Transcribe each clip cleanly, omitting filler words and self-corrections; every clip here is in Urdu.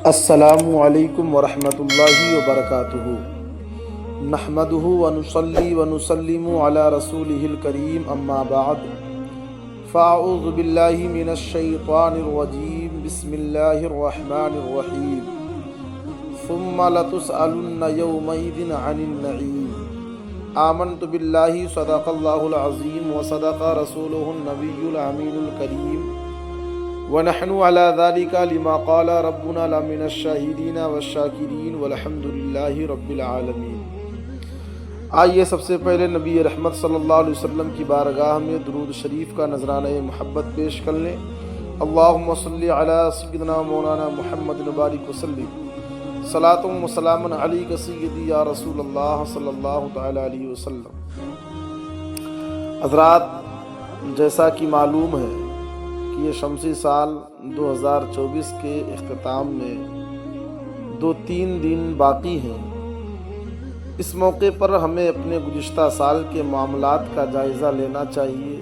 السلام علیکم ورحمۃ اللہ وبرکاتہ۔ نحمدہ ونصلی ونسلم علی رسولہ الکریم، اما بعد فاعوذ باللہ من الشیطان الرجیم، بسم اللہ الرحمن الرحیم۔ ثم لتسألن یومئذ عن النعیم۔ آمنت باللہ صدق اللہ العظیم وصدق رسولہ النبی الامین الکریم، وَنَحْنُ عَلَى ذَلِكَ لِمَا قَالَ رَبُّنَا لَمِنَ الشَّاهِدِينَ وَالشَّاكِرِينَ وَالْحَمْدُ لِلَّهِ رَبِّ الْعَالَمِينَ۔ آئیے سب سے پہلے نبی رحمت صلی اللہ علیہ وسلم کی بارگاہ میں درود شریف کا نذرانہ محبت پیش کر لیں۔ اللہم صلی علی سیدنا مولانا محمد وبارک وسلم، صلاۃ و سلام علیک سیدی یا رسول اللہ صلی اللہ تعالی علیہ وسلم۔ حضرات، جیسا کہ معلوم ہے یہ شمسی سال 2024 کے اختتام میں 2-3 دن باقی ہیں۔ اس موقع پر ہمیں اپنے گزشتہ سال کے معاملات کا جائزہ لینا چاہیے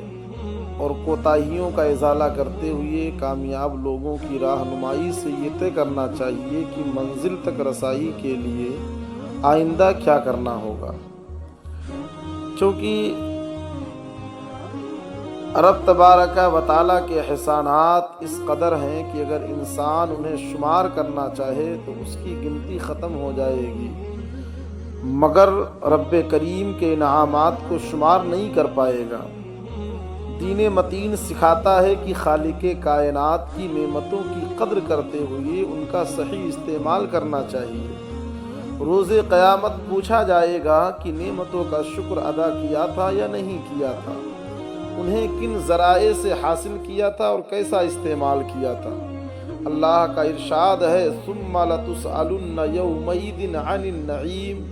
اور کوتاہیوں کا ازالہ کرتے ہوئے کامیاب لوگوں کی رہنمائی سے یہ طے کرنا چاہیے کہ منزل تک رسائی کے لیے آئندہ کیا کرنا ہوگا، چونکہ رب تبارک و تعالیٰ کے احسانات اس قدر ہیں کہ اگر انسان انہیں شمار کرنا چاہے تو اس کی گنتی ختم ہو جائے گی، مگر رب کریم کے انعامات کو شمار نہیں کر پائے گا۔ دین متین سکھاتا ہے کہ خالق کائنات کی نعمتوں کی قدر کرتے ہوئے ان کا صحیح استعمال کرنا چاہیے۔ روز قیامت پوچھا جائے گا کہ نعمتوں کا شکر ادا کیا تھا یا نہیں کیا تھا، انہیں کن ذرائع سے حاصل کیا تھا اور کیسا استعمال کیا تھا۔ اللہ کا ارشاد ہے، ثم لتسألن یومئذ عن النعیم،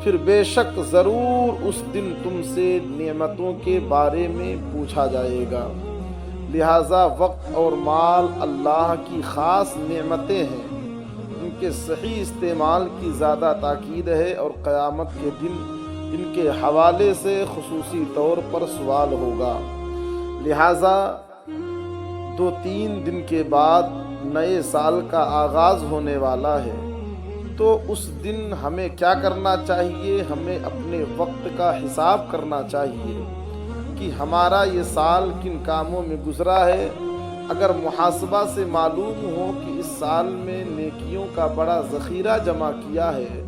پھر بے شک ضرور اس دن تم سے نعمتوں کے بارے میں پوچھا جائے گا۔ لہٰذا وقت اور مال اللہ کی خاص نعمتیں ہیں، ان کے صحیح استعمال کی زیادہ تاکید ہے اور قیامت کے دن ان کے حوالے سے خصوصی طور پر سوال ہوگا۔ لہٰذا 2-3 دن کے بعد نئے سال کا آغاز ہونے والا ہے، تو اس دن ہمیں کیا کرنا چاہیے؟ ہمیں اپنے وقت کا حساب کرنا چاہیے کہ ہمارا یہ سال کن کاموں میں گزرا ہے۔ اگر محاسبہ سے معلوم ہو کہ اس سال میں نیکیوں کا بڑا ذخیرہ جمع کیا ہے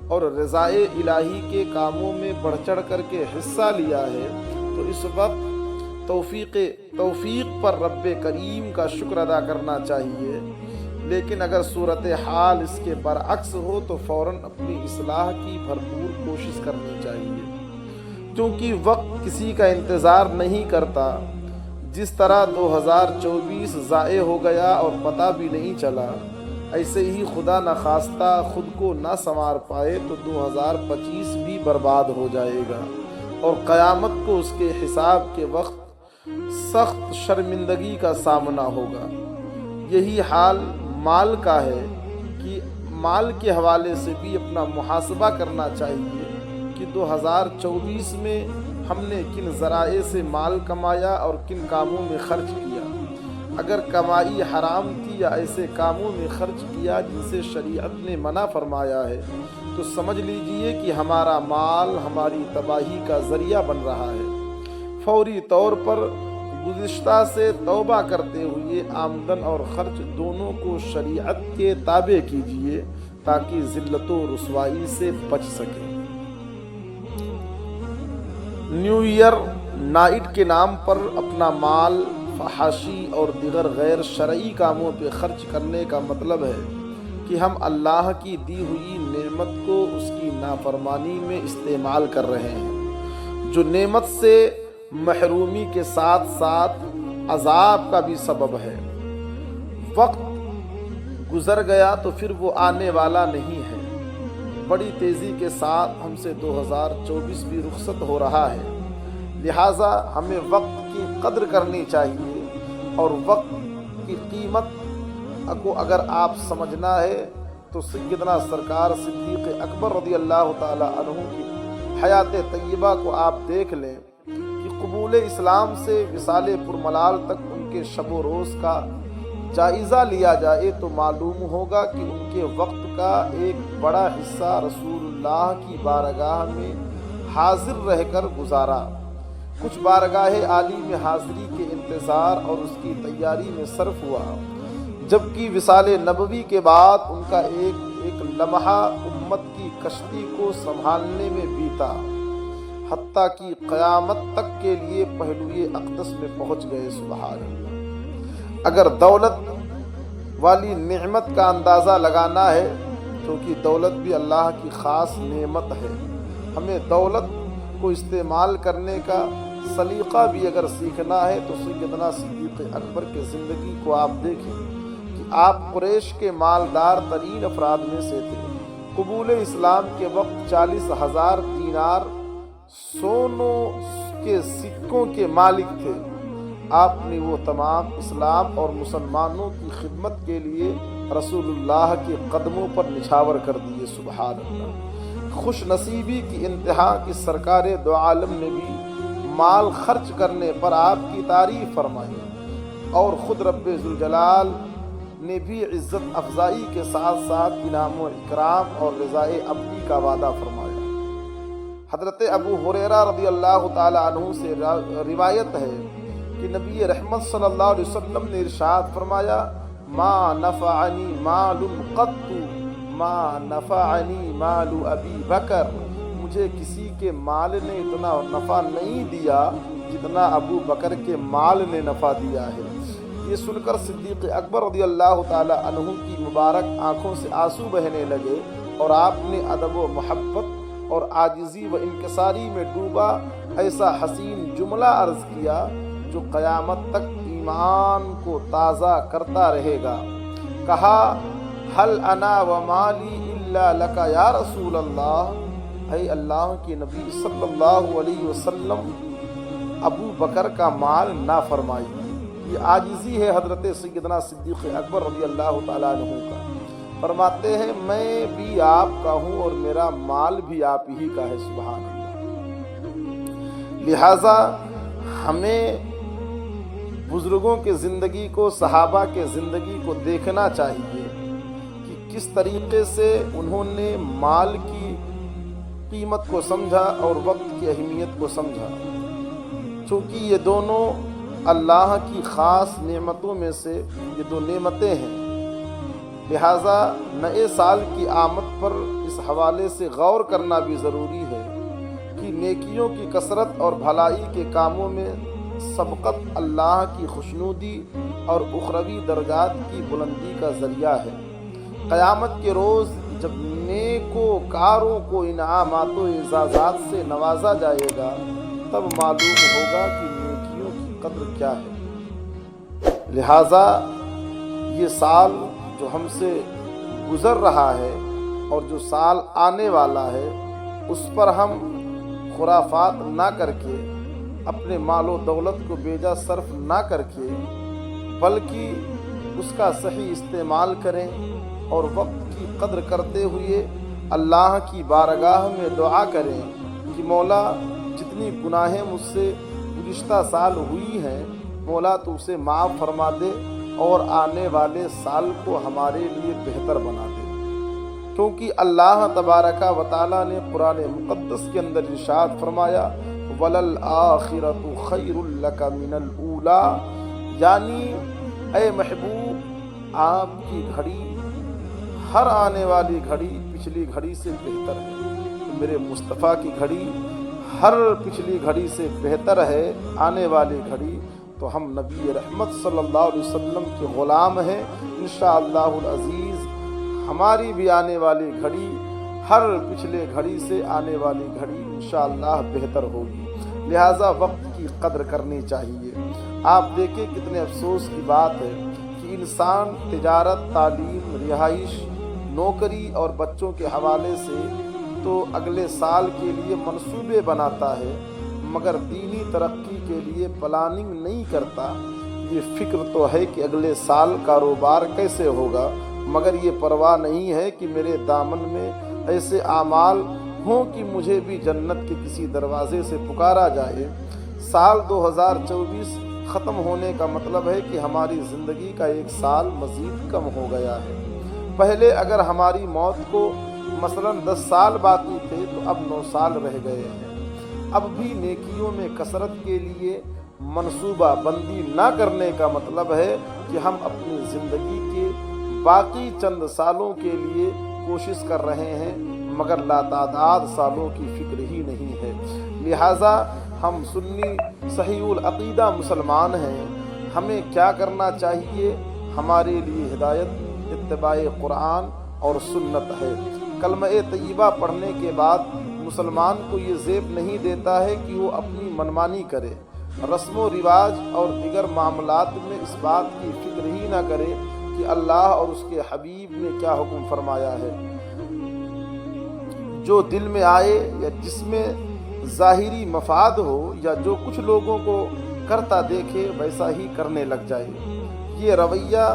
اور رضائے الہی کے کاموں میں بڑھ چڑھ کر کے حصہ لیا ہے، تو اس وقت توفیق پر رب کریم کا شکر ادا کرنا چاہیے۔ لیکن اگر صورتحال اس کے برعکس ہو تو فوراً اپنی اصلاح کی بھرپور کوشش کرنی چاہیے، کیونکہ وقت کسی کا انتظار نہیں کرتا۔ جس طرح 2024 ضائع ہو گیا اور پتہ بھی نہیں چلا، ایسے ہی خدا نخواستہ خود کو نہ سنوار پائے تو 2025 بھی برباد ہو جائے گا اور قیامت کو اس کے حساب کے وقت سخت شرمندگی کا سامنا ہوگا۔ یہی حال مال کا ہے کہ مال کے حوالے سے بھی اپنا محاسبہ کرنا چاہیے کہ 2024 میں ہم نے کن ذرائع سے مال کمایا اور کن کاموں میں خرچ کیا۔ اگر کمائی حرام تھی یا ایسے کاموں میں خرچ کیا جن سے شریعت نے منع فرمایا ہے، تو سمجھ لیجئے کہ ہمارا مال ہماری تباہی کا ذریعہ بن رہا ہے۔ فوری طور پر گزشتہ سے توبہ کرتے ہوئے آمدن اور خرچ دونوں کو شریعت کے تابع کیجئے تاکہ ذلت و رسوائی سے بچ سکیں۔ نیو ایئر نائٹ کے نام پر اپنا مال فحاشی اور دیگر غیر شرعی کاموں پہ خرچ کرنے کا مطلب ہے کہ ہم اللہ کی دی ہوئی نعمت کو اس کی نافرمانی میں استعمال کر رہے ہیں، جو نعمت سے محرومی کے ساتھ ساتھ عذاب کا بھی سبب ہے۔ وقت گزر گیا تو پھر وہ آنے والا نہیں ہے۔ بڑی تیزی کے ساتھ ہم سے 2024 بھی رخصت ہو رہا ہے، لہٰذا ہمیں وقت کی قدر کرنی چاہیے، اور وقت کی قیمت کو اگر آپ سمجھنا ہے تو سیدنا سرکار صدیق اکبر رضی اللہ تعالی عنہ کی حیات طیبہ کو آپ دیکھ لیں کہ قبول اسلام سے وصال پرملال تک ان کے شب و روز کا جائزہ لیا جائے تو معلوم ہوگا کہ ان کے وقت کا ایک بڑا حصہ رسول اللہ کی بارگاہ میں حاضر رہ کر گزارا، کچھ بارگاہ عالی میں حاضری کے انتظار اور اس کی تیاری میں صرف ہوا، جبکہ وصال نبوی کے بعد ان کا ایک لمحہ امت کی کشتی کو سنبھالنے میں بیتا، حتیٰ کہ قیامت تک کے لیے پہلوئے اقدس میں پہنچ گئے۔ سبحان اللہ۔ اگر دولت والی نعمت کا اندازہ لگانا ہے، کیونکہ دولت بھی اللہ کی خاص نعمت ہے، ہمیں دولت کو استعمال کرنے کا سلیقہ بھی اگر سیکھنا ہے تو سیدنا صدیق اکبر کی زندگی کو آپ دیکھیں کہ آپ قریش کے مالدار ترین افراد میں سے تھے۔ قبول اسلام کے وقت 40,000 دینار سونوں کے سکوں کے مالک تھے۔ آپ نے وہ تمام اسلام اور مسلمانوں کی خدمت کے لیے رسول اللہ کے قدموں پر نچھاور کر دیے۔ سبحان اللہ۔ خوش نصیبی کی انتہا کہ سرکار دو عالم نے بھی مال خرچ کرنے پر آپ کی تعریف فرمائی، اور خود رب ذوالجلال نے بھی عزت افزائی کے ساتھ ساتھ انعام و اکرام اور رضائے ابدی کا وعدہ فرمایا۔ حضرت ابو ہریرہ رضی اللہ تعالی عنہ سے روایت ہے کہ نبی رحمت صلی اللہ علیہ وسلم نے ارشاد فرمایا، ما نفعنی مال قط ما نفعنی مال ابی بکر، مجھے کسی کے مال نے اتنا نفع نہیں دیا جتنا ابو بکر کے مال نے نفع دیا ہے۔ یہ سن کر صدیق اکبر رضی اللہ تعالی عنہ کی مبارک آنکھوں سے آنسو بہنے لگے، اور آپ نے ادب و محبت اور عاجزی و انکساری میں ڈوبا ایسا حسین جملہ عرض کیا جو قیامت تک ایمان کو تازہ کرتا رہے گا۔ کہا، حل انا و مالی الا لک یا رسول اللہ، اے اللہ کے نبی صلی اللہ علیہ وسلم، ابو بکر کا مال نہ فرمائیے۔ یہ عاجزی ہے حضرت سیدنا صدیق اکبر رضی اللہ تعالیٰ عنہ کا۔ فرماتے ہیں، میں بھی آپ کا ہوں اور میرا مال بھی آپ ہی کا ہے۔ سبحان اللہ۔ لہٰذا ہمیں بزرگوں کے زندگی کو، صحابہ کے زندگی کو دیکھنا چاہیے کہ کس طریقے سے انہوں نے مال کی قیمت کو سمجھا اور وقت کی اہمیت کو سمجھا، چونکہ یہ دونوں اللہ کی خاص نعمتوں میں سے یہ دو نعمتیں ہیں۔ لہٰذا نئے سال کی آمد پر اس حوالے سے غور کرنا بھی ضروری ہے کہ نیکیوں کی کثرت اور بھلائی کے کاموں میں سبقت اللہ کی خوشنودی اور اخروی درجات کی بلندی کا ذریعہ ہے۔ قیامت کے روز جب نیکوکاروں کو انعامات و اعزازات سے نوازا جائے گا، تب معلوم ہوگا کہ نیکیوں کی قدر کیا ہے۔ لہٰذا یہ سال جو ہم سے گزر رہا ہے اور جو سال آنے والا ہے، اس پر ہم خرافات نہ کر کے، اپنے مال و دولت کو بیجا صرف نہ کر کے، بلکہ اس کا صحیح استعمال کریں اور وقت کی قدر کرتے ہوئے اللہ کی بارگاہ میں دعا کریں کہ مولا، جتنی گناہیں مجھ سے گزشتہ سال ہوئی ہیں، مولا تو اسے معاف فرما دے اور آنے والے سال کو ہمارے لیے بہتر بنا دے، کیونکہ اللہ تبارک و تعالیٰ نے قرآن مقدس کے اندر ارشاد فرمایا، وَلَلْآخِرَةُ خَيْرٌ لَكَ مِنَ الْأُولَىٰ، یعنی اے محبوب، آپ کی گھڑی، ہر آنے والی گھڑی پچھلی گھڑی سے بہتر ہے۔ میرے مصطفیٰ کی گھڑی ہر پچھلی گھڑی سے بہتر ہے، آنے والی گھڑی تو ہم نبی رحمت صلی اللہ علیہ وسلم کے غلام ہیں۔ انشاءاللہ العزیز ہماری بھی آنے والی گھڑی ہر پچھلے گھڑی سے آنے والی گھڑی انشاءاللہ بہتر ہوگی، لہٰذا وقت کی قدر کرنی چاہیے۔ آپ دیکھیں کتنے افسوس کی بات ہے کہ انسان تجارت، تعلیم، رہائش، نوکری اور بچوں کے حوالے سے تو اگلے سال کے لیے منصوبے بناتا ہے، مگر دینی ترقی کے لیے پلاننگ نہیں کرتا۔ یہ فکر تو ہے کہ اگلے سال کاروبار کیسے ہوگا، مگر یہ پرواہ نہیں ہے کہ میرے دامن میں ایسے اعمال ہوں کہ مجھے بھی جنت کے کسی دروازے سے پکارا جائے۔ سال 2024 ختم ہونے کا مطلب ہے کہ ہماری زندگی کا 1 سال مزید کم ہو گیا ہے۔ پہلے اگر ہماری موت کو مثلاً 10 سال باقی تھے تو اب 9 سال رہ گئے ہیں۔ اب بھی نیکیوں میں کثرت کے لیے منصوبہ بندی نہ کرنے کا مطلب ہے کہ ہم اپنی زندگی کے باقی چند سالوں کے لیے کوشش کر رہے ہیں مگر لاتعداد سالوں کی فکر ہی نہیں ہے۔ لہٰذا ہم سنی صحیح العقیدہ مسلمان ہیں۔ ہمیں کیا کرنا چاہیے؟ ہمارے لیے ہدایت اتباع قرآن اور سنت ہے۔ کلمہ طیبہ پڑھنے کے بعد مسلمان کو یہ زیب نہیں دیتا ہے کہ وہ اپنی منمانی کرے، رسم و رواج اور دیگر معاملات میں اس بات کی فکر ہی نہ کرے کہ اللہ اور اس کے حبیب نے کیا حکم فرمایا ہے۔ جو دل میں آئے یا جس میں ظاہری مفاد ہو یا جو کچھ لوگوں کو کرتا دیکھے ویسا ہی کرنے لگ جائے۔ یہ رویہ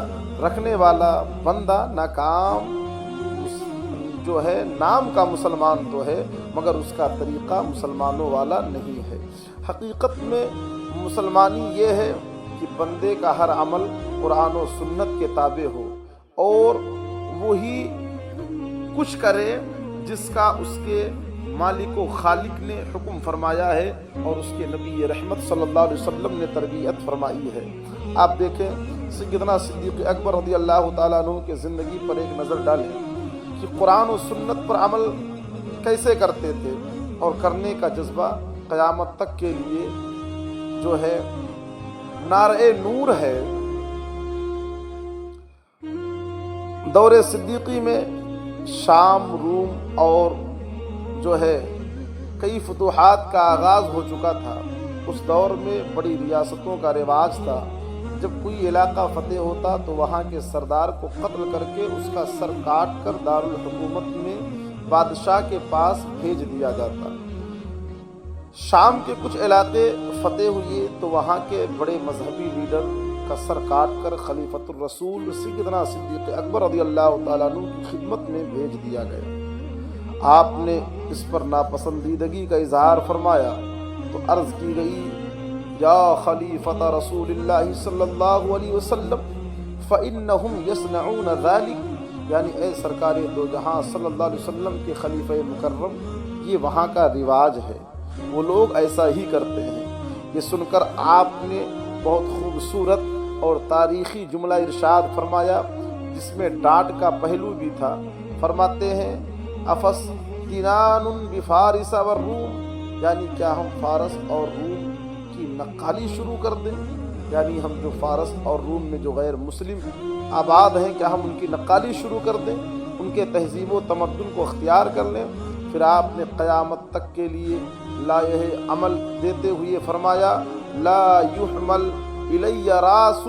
رکھنے والا بندہ ناکام جو ہے، نام کا مسلمان تو ہے مگر اس کا طریقہ مسلمانوں والا نہیں ہے۔ حقیقت میں مسلمانی یہ ہے کہ بندے کا ہر عمل قرآن و سنت کے تابع ہو اور وہی کچھ کرے جس کا اس کے مالک و خالق نے حکم فرمایا ہے اور اس کے نبی رحمت صلی اللہ علیہ وسلم نے تربیت فرمائی ہے۔ آپ دیکھیں سیدنا صدیق اکبر رضی اللہ تعالیٰ عنہ کے زندگی پر ایک نظر ڈالیں کہ قرآن و سنت پر عمل کیسے کرتے تھے اور کرنے کا جذبہ قیامت تک کے لیے جو ہے نعرہ نور ہے۔ دور صدیقی میں شام، روم اور جو ہے کئی فتوحات کا آغاز ہو چکا تھا۔ اس دور میں بڑی ریاستوں کا رواج تھا۔ جب کوئی علاقہ فتح ہوتا تو وہاں کے سردار کو قتل کر کے اس کا سر کاٹ کر دارالحکومت میں بادشاہ کے پاس بھیج دیا جاتا۔ شام کے کچھ علاقے فتح ہوئے تو وہاں کے بڑے مذہبی لیڈر کا سر کاٹ کر خلیفۃ الرسول سیدنا صدیق اکبر رضی اللہ تعالیٰ عنہ کی خدمت میں بھیج دیا گیا۔ آپ نے اس پر ناپسندیدگی کا اظہار فرمایا تو عرض کی گئی، یا خلیفۃ رسول اللہ صلی اللہ علیہ وسلم فإنہم یصنعون ذلک، یعنی اے سرکار دو جہاں صلی اللہ علیہ وسلم کے خلیفہ مکرم، یہ وہاں کا رواج ہے، وہ لوگ ایسا ہی کرتے ہیں۔ یہ سن کر آپ نے بہت خوبصورت اور تاریخی جملہ ارشاد فرمایا جس میں ڈانٹ کا پہلو بھی تھا۔ فرماتے ہیں افستنان بفارس والروم، یعنی کیا ہم فارس اور روم کی نقالی شروع کر دیں؟ یعنی ہم جو فارس اور روم میں جو غیر مسلم آباد ہیں کیا ہم ان کی نقالی شروع کر دیں، ان کے تہذیب و تمدن کو اختیار کر لیں؟ پھر آپ نے قیامت تک کے لیے لائحہ عمل دیتے ہوئے فرمایا، لا یحمل الی راس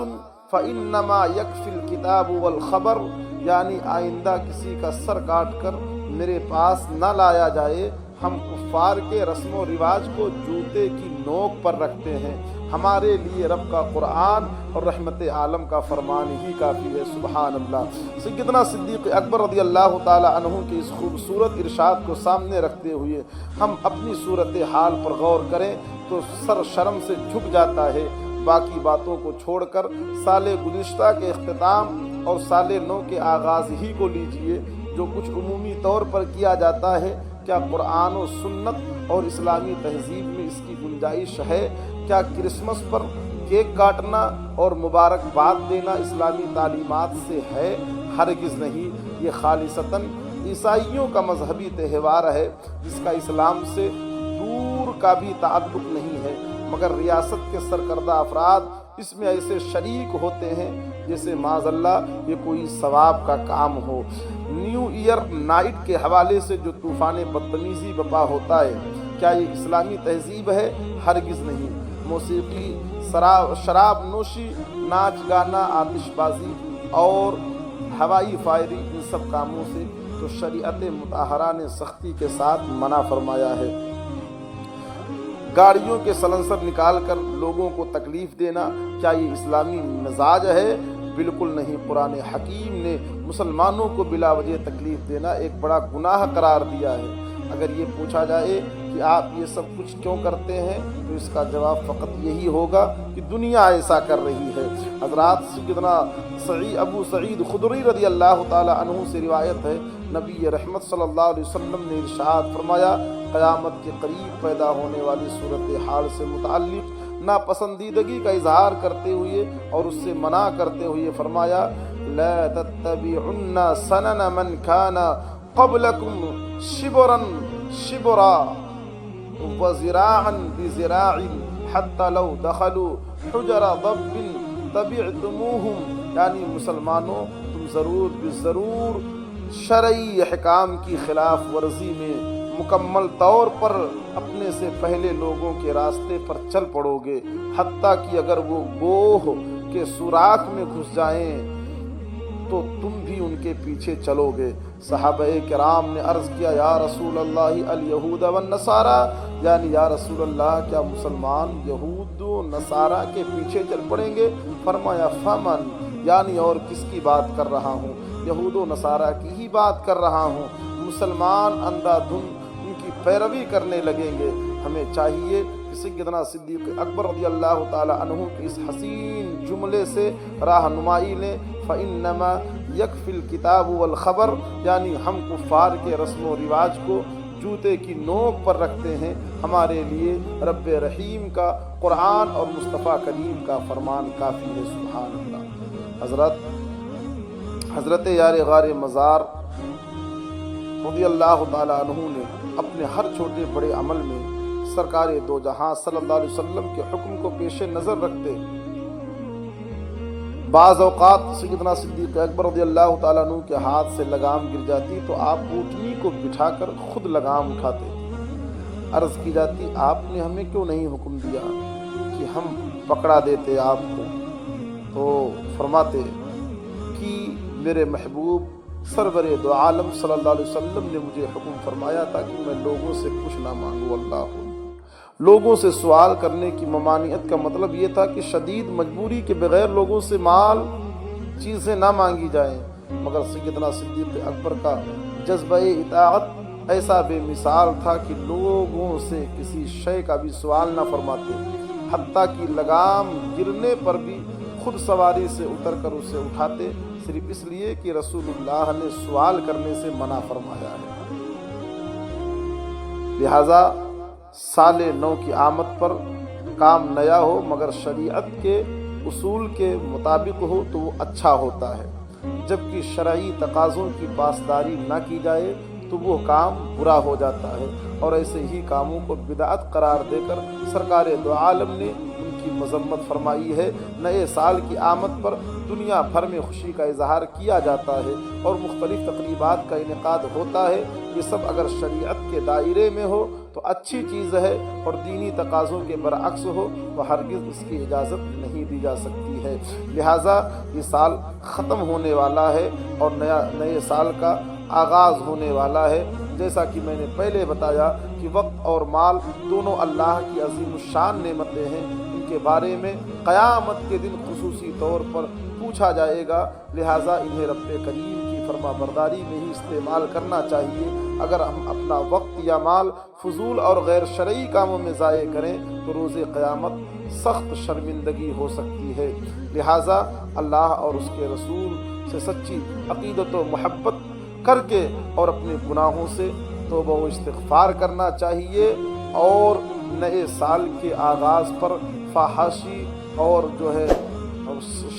فانما یکفی الکتاب والخبر، یعنی آئندہ کسی کا سر کاٹ کر میرے پاس نہ لایا جائے۔ ہم کفار کے رسم و رواج کو جوتے کی نوک پر رکھتے ہیں، ہمارے لیے رب کا قرآن اور رحمت عالم کا فرمان ہی کافی ہے۔ سبحان اللہ۔ سیدنا صدیق اکبر رضی اللہ تعالی عنہ کی اس خوبصورت ارشاد کو سامنے رکھتے ہوئے ہم اپنی صورت حال پر غور کریں تو سر شرم سے جھک جاتا ہے۔ باقی باتوں کو چھوڑ کر سال گزشتہ کے اختتام اور سال نو کے آغاز ہی کو لیجئے، جو کچھ عمومی طور پر کیا جاتا ہے، کیا قرآن و سنت اور اسلامی تہذیب میں اس کی گنجائش ہے؟ کیا کرسمس پر کیک کاٹنا اور مبارکباد دینا اسلامی تعلیمات سے ہے؟ ہرگز نہیں۔ یہ خالصتاً عیسائیوں کا مذہبی تہوار ہے جس کا اسلام سے دور کا بھی تعلق نہیں ہے، مگر ریاست کے سرکردہ افراد اس میں ایسے شریک ہوتے ہیں جیسے معاذ اللہ یہ کوئی ثواب کا کام ہو۔ نیو ایئر نائٹ کے حوالے سے جو طوفان بدتمیزی بپا ہوتا ہے، کیا یہ اسلامی تہذیب ہے؟ ہرگز نہیں۔ موسیقی، شراب نوشی، ناچ گانا، آتش بازی اور ہوائی فائرنگ، ان سب کاموں سے تو شریعت مطہرہ نے سختی کے ساتھ منع فرمایا ہے۔ گاڑیوں کے سلنسر نکال کر لوگوں کو تکلیف دینا، کیا یہ اسلامی مزاج ہے؟ بالکل نہیں۔ قرآن حکیم نے مسلمانوں کو بلا وجہ تکلیف دینا ایک بڑا گناہ قرار دیا ہے۔ اگر یہ پوچھا جائے کہ آپ یہ سب کچھ کیوں کرتے ہیں، تو اس کا جواب فقط یہی ہوگا کہ دنیا ایسا کر رہی ہے۔ حضرات سیدنا ابو سعید خدری رضی اللہ تعالی عنہ سے روایت ہے، نبی رحمت صلی اللہ علیہ وسلم نے ارشاد فرمایا، قیامت کے قریب پیدا ہونے والی صورتحال سے متعلق ناپسندیدگی کا اظہار کرتے ہوئے اور اس سے منع کرتے ہوئے فرمایا، لا تتبعن سنن من كان قبلكم شبرا شبرا وذراعا بذراع حتى لو دخلوا حجر ضب تبعتموهم، یعنی مسلمانوں تم ضرور شرعی احکام کی خلاف ورزی میں مکمل طور پر اپنے سے پہلے لوگوں کے راستے پر چل پڑو گے، حتیٰ کہ اگر وہ گوہ کے سوراخ میں گھس جائیں تو تم بھی ان کے پیچھے چلو گے۔ صحابہ کرام نے عرض کیا، یا رسول اللہ الیہود والنصارى، یعنی یا رسول اللہ کیا مسلمان یہود و نصارہ کے پیچھے چل پڑیں گے؟ فرمایا فمن، یعنی اور کس کی بات کر رہا ہوں؟ یہود و نصارہ کی ہی بات کر رہا ہوں۔ مسلمان اندھا دھند ان کی پیروی کرنے لگیں گے۔ ہمیں چاہیے کہ سیدنا صدیق اکبر رضی اللہ تعالی عنہ کے اس حسین جملے سے رہنمائی لیں، فإنما یکفی الکتاب والخبر، یعنی ہم کفار کے رسم و رواج کو جوتے کی نوک پر رکھتے ہیں، ہمارے لیے رب رحیم کا قرآن اور مصطفیٰ کریم کا فرمان کافی ہے۔ سبحان اللہ۔ حضرت یار غار مزار رضی اللہ تعالی عنہ نے اپنے ہر چھوٹے بڑے عمل میں سرکار دو جہاں صلی اللہ علیہ وسلم کے حکم کو پیش نظر رکھتے بعض اوقات سیدنا صدیق اکبر رضی اللہ تعالیٰ عنہ کے ہاتھ سے لگام گر جاتی تو آپ اونٹنی کو بٹھا کر خود لگام اٹھاتے۔ عرض کی جاتی، آپ نے ہمیں کیوں نہیں حکم دیا کہ ہم پکڑا دیتے آپ کو؟ تو فرماتے کہ میرے محبوب سرور دو عالم صلی اللہ علیہ وسلم نے مجھے حکم فرمایا تھا کہ میں لوگوں سے کچھ نہ مانگوں۔ اللہ، لوگوں سے سوال کرنے کی ممانعت کا مطلب یہ تھا کہ شدید مجبوری کے بغیر لوگوں سے مال چیزیں نہ مانگی جائیں، مگر سیدنا صدیق اکبر کا جذبہ اطاعت ایسا بے مثال تھا کہ لوگوں سے کسی شے کا بھی سوال نہ فرماتے، حتیٰ کہ لگام گرنے پر بھی خود سواری سے اتر کر اسے اٹھاتے، صرف اس لیے کہ رسول اللہ نے سوال کرنے سے منع فرمایا ہے۔ لہذا سال نو کی آمد پر کام نیا ہو مگر شریعت کے اصول کے مطابق ہو تو وہ اچھا ہوتا ہے، جبکہ شرعی تقاضوں کی پاسداری نہ کی جائے تو وہ کام برا ہو جاتا ہے، اور ایسے ہی کاموں کو بدعت قرار دے کر سرکار دو عالم نے ان کی مذمت فرمائی ہے۔ نئے سال کی آمد پر دنیا بھر میں خوشی کا اظہار کیا جاتا ہے اور مختلف تقریبات کا انعقاد ہوتا ہے، یہ سب اگر شریعت کے دائرے میں ہو تو اچھی چیز ہے، اور دینی تقاضوں کے برعکس ہو تو ہرگز اس کی اجازت نہیں دی جا سکتی ہے۔ لہٰذا یہ سال ختم ہونے والا ہے اور نئے سال کا آغاز ہونے والا ہے۔ جیسا کہ میں نے پہلے بتایا کہ وقت اور مال دونوں اللہ کی عظیم الشان نعمتیں ہیں، ان کے بارے میں قیامت کے دن خصوصی طور پر پوچھا جائے گا، لہٰذا انہیں رب کریم کی فرما برداری میں ہی استعمال کرنا چاہیے۔ اگر ہم اپنا وقت یا مال فضول اور غیر شرعی کاموں میں ضائع کریں تو روز قیامت سخت شرمندگی ہو سکتی ہے۔ لہٰذا اللہ اور اس کے رسول سے سچی عقیدت و محبت کر کے اور اپنے گناہوں سے توبہ و استغفار کرنا چاہیے، اور نئے سال کے آغاز پر فحاشی اور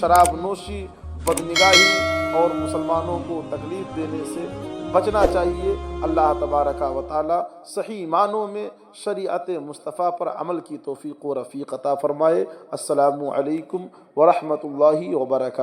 شراب نوشی، بدنگاہی اور مسلمانوں کو تکلیف دینے سے بچنا چاہیے۔ اللہ تبارک و تعالی صحیح معنوں میں شریعت مصطفیٰ پر عمل کی توفیق و رفیق عطا فرمائے۔ السلام علیکم ورحمۃ اللہ وبرکاتہ۔